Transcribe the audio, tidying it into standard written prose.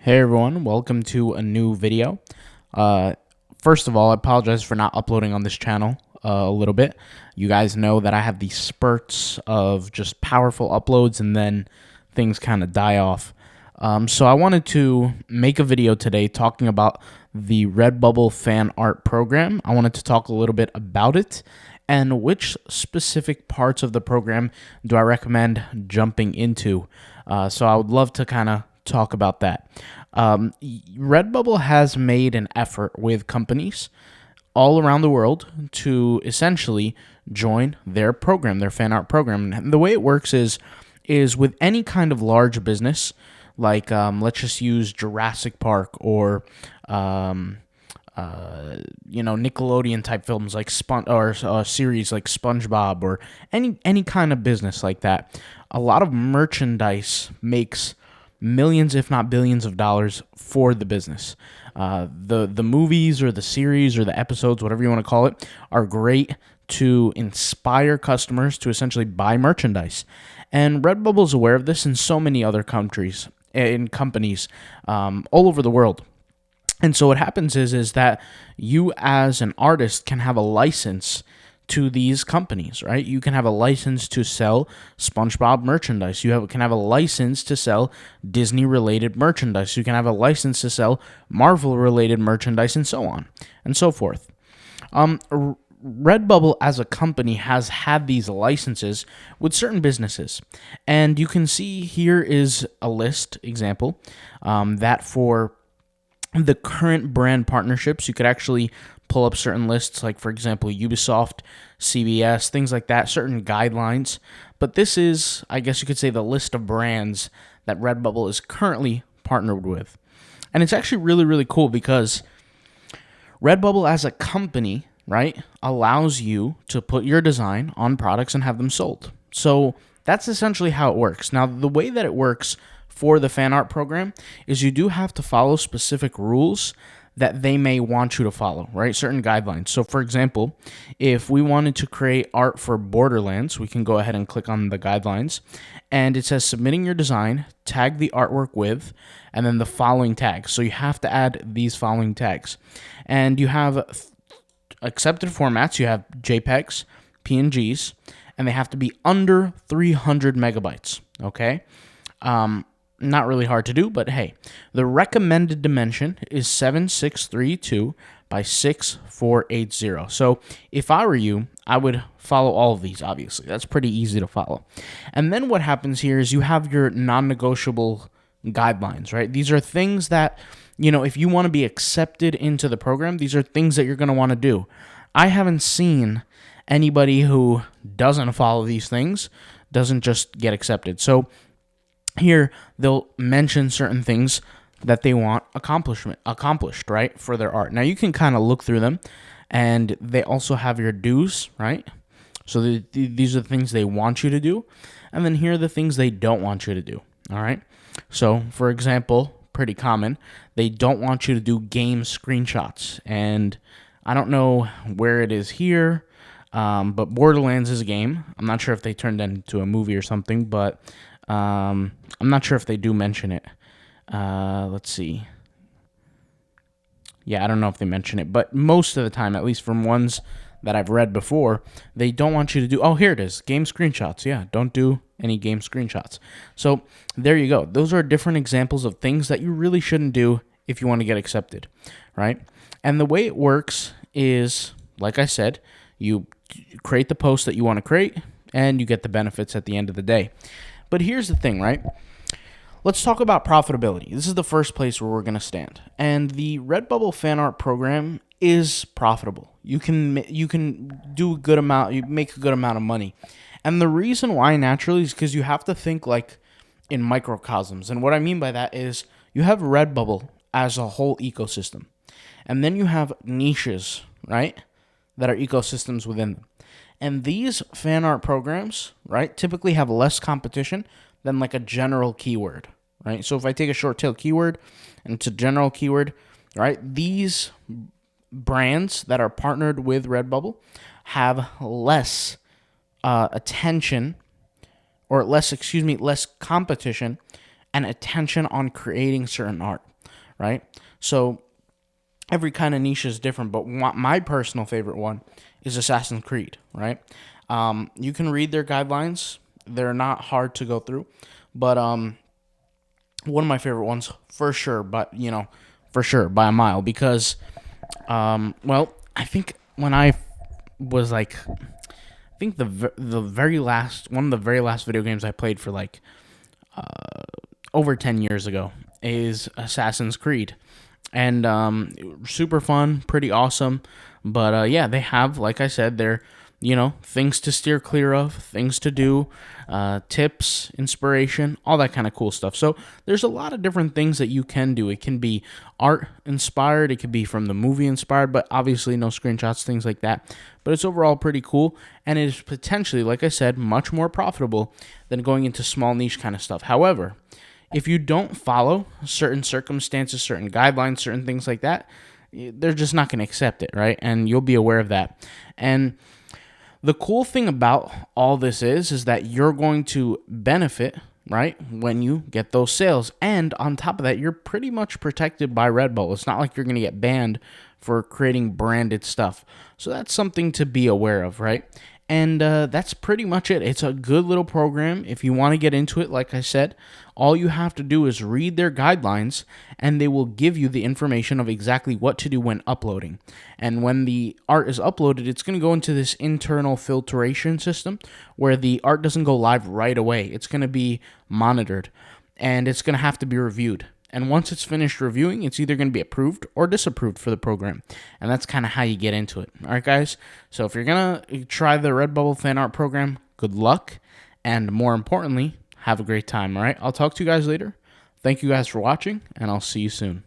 Hey everyone, welcome to a new video. First of all, I apologize for not uploading on this channel a little bit. You guys know that I have these spurts of just powerful uploads and then things kind of die off. So I wanted to make a video today talking about the Redbubble Fan Art Program. I wanted to talk a little bit about it and which specific parts of the program do I recommend jumping into. So I would love to kind of talk about that. Redbubble has made an effort with companies all around the world to essentially join their program, their fan art program. And the way it works is with any kind of large business, like let's just use Jurassic Park or Nickelodeon type films like series like SpongeBob or any kind of business like that. A lot of merchandise makes millions, if not billions of dollars for the business. The movies or the series or the episodes, whatever you want to call it, are great to inspire customers to essentially buy merchandise. And Redbubble is aware of this in so many other countries, in companies all over the world. And so what happens is that you as an artist can have a license to these companies, right? You can have a license to sell SpongeBob merchandise. Can have a license to sell Disney-related merchandise. You can have a license to sell Marvel-related merchandise, and so on and so forth. Redbubble as a company has had these licenses with certain businesses. And you can see here is a list example that for the current brand partnerships, you could actually pull up certain lists, like, for example, Ubisoft, CBS, things like that, certain guidelines. But this is, I guess you could say, the list of brands that Redbubble is currently partnered with. And it's actually really, really cool because Redbubble as a company, right, allows you to put your design on products and have them sold. So that's essentially how it works. Now, the way that it works for the fan art program is you do have to follow specific rules that they may want you to follow, right? Certain guidelines. So for example, if we wanted to create art for Borderlands, we can go ahead and click on the guidelines, and it says submitting your design, tag the artwork with, and then the following tags. So you have to add these following tags. And you have accepted formats. You have JPEGs, PNGs, and they have to be under 300 megabytes, okay? Not really hard to do, but hey, the recommended dimension is 7632 by 6480. So if I were you, I would follow all of these, obviously. That's pretty easy to follow. And then what happens here is you have your non-negotiable guidelines, right? These are things that, if you want to be accepted into the program, these are things that you're going to want to do. I haven't seen anybody who doesn't follow these things doesn't just get accepted. So here, they'll mention certain things that they want accomplished, right, for their art. Now, you can kind of look through them, and they also have your do's, right? So these are the things they want you to do, and then here are the things they don't want you to do, all right? So, for example, pretty common, they don't want you to do game screenshots, and I don't know where it is here, but Borderlands is a game. I'm not sure if they turned that into a movie or something, but I'm not sure if they do mention it. Let's see. Yeah, I don't know if they mention it, but most of the time, at least from ones that I've read before, they don't want you to do, oh, here it is, game screenshots. Yeah, don't do any game screenshots. So there you go. Those are different examples of things that you really shouldn't do if you want to get accepted, right? And the way it works is, like I said, you create the post that you want to create, and you get the benefits at the end of the day. But here's the thing, right? Let's talk about profitability. This is the first place where we're going to stand. And the Redbubble Fan Art Program is profitable. You can do a good amount, you make a good amount of money. And the reason why, naturally, is because you have to think like in microcosms. And what I mean by that is you have Redbubble as a whole ecosystem. And then you have niches, right, that are ecosystems within them. And these fan art programs, right, typically have less competition than like a general keyword, right? So if I take a short tail keyword and it's a general keyword, right, these brands that are partnered with Redbubble have less attention or less competition and attention on creating certain art. right? So every kind of niche is different, but my personal favorite one is Assassin's Creed, right? You can read their guidelines; they're not hard to go through, but one of my favorite ones for sure, but for sure by a mile, because well, I think when I was like, I think the very last one of the very last video games I played for like over 10 years ago is Assassin's Creed. And super fun, pretty awesome. But yeah, they have, like I said, they're, things to steer clear of, things to do, tips, inspiration, all that kind of cool stuff. So there's a lot of different things that you can do. It can be art inspired, it could be from the movie inspired, but obviously no screenshots, things like that. But it's overall pretty cool, and it is potentially, like I said, much more profitable than going into small niche kind of stuff. However, if you don't follow certain circumstances, certain guidelines, certain things like that, they're just not going to accept it, right? And you'll be aware of that. And the cool thing about all this is that you're going to benefit, right, when you get those sales. And on top of that, you're pretty much protected by Redbubble. It's not like you're going to get banned for creating branded stuff. So that's something to be aware of, right? And that's pretty much it. It's a good little program. If you want to get into it, like I said, all you have to do is read their guidelines, and they will give you the information of exactly what to do when uploading. And when the art is uploaded, it's going to go into this internal filtration system where the art doesn't go live right away. It's going to be monitored, and it's going to have to be reviewed. And once it's finished reviewing, it's either going to be approved or disapproved for the program. And that's kind of how you get into it. All right, guys? So if you're going to try the Redbubble Fan Art Program, good luck. And more importantly, have a great time. All right? I'll talk to you guys later. Thank you guys for watching, and I'll see you soon.